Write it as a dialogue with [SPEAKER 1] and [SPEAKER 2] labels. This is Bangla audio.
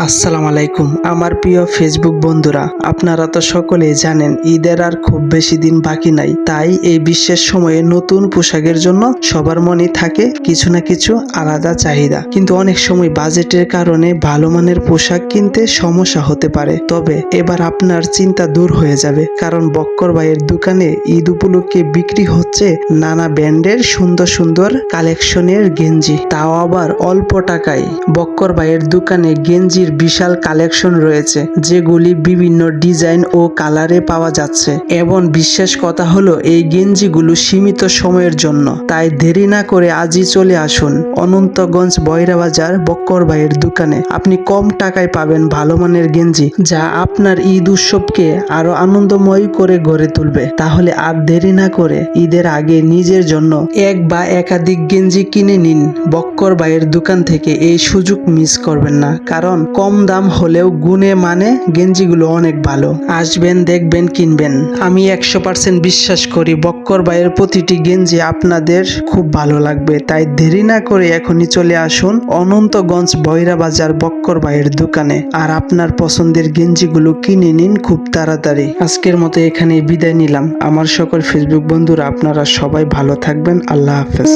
[SPEAKER 1] আসসালামু আলাইকুম আমার প্রিয় ফেসবুক বন্ধুরা, আপনারা তো সকলেই জানেন ঈদের আর খুব বেশি দিন বাকি নাই। তাই এই বিশেষ সময়ে নতুন পোশাকের জন্য সবার মনে থাকে কিছু না কিছু আলাদা চাহিদা, কিন্তু অনেক সময় বাজেটের কারণে ভালো মানের পোশাক কিনতে সমস্যা হতে পারে। তবে এবার আপনার চিন্তা দূর হয়ে যাবে, কারণ বক্কর ভাইয়ের দোকানে ঈদ উপলক্ষে বিক্রি হচ্ছে নানা ব্র্যান্ডের সুন্দর সুন্দর কালেকশনের গেঞ্জি, তাও আবার অল্প টাকায়। বক্কর ভাইয়ের দোকানে গেঞ্জির বিশাল কালেকশন রয়েছে, যেগুলি বিভিন্ন ডিজাইন ও কালারে পাওয়া যাচ্ছে। এবং বিশেষ কথা হলো এই গেঞ্জিগুলো সীমিত সময়ের জন্য, তাই দেরি না করে আজই চলে আসুন অনন্তগঞ্জ বৈরা বাজার বক্কর ভাইয়ের দোকানে। আপনি কম টাকায় পাবেন ভালো মানের গেঞ্জি, যা আপনার ঈদ উৎসবকে আরো আনন্দময় করে গড়ে তুলবে। তাহলে আর দেরি না করে ঈদের আগে নিজের জন্য এক বা একাধিক গেঞ্জি কিনে নিন বক্কর ভাইয়ের দোকান থেকে। এই সুযোগ মিস করবেন না, কারণ কম দাম হলেও গুণে মানে গেঞ্জিগুলো অনেক ভালো। আসবেন, দেখবেন, কিনবেন। আমি 100% বিশ্বাস করি বক্কর ভাইয়ের প্রতিটি গেঞ্জি আপনাদের খুব ভালো লাগবে। তাই দেরি না করে এখনই চলে আসুন অনন্তগঞ্জ বৈরা বাজার বক্কর ভাইয়ের দোকানে, আর আপনার পছন্দের গেঞ্জিগুলো কিনে নিন খুব তাড়াতাড়ি। আজকের মতো এখানেই বিদায় নিলাম। আমার সকল ফেসবুক বন্ধুরা, আপনারা সবাই ভালো থাকবেন। আল্লাহ হাফেজ।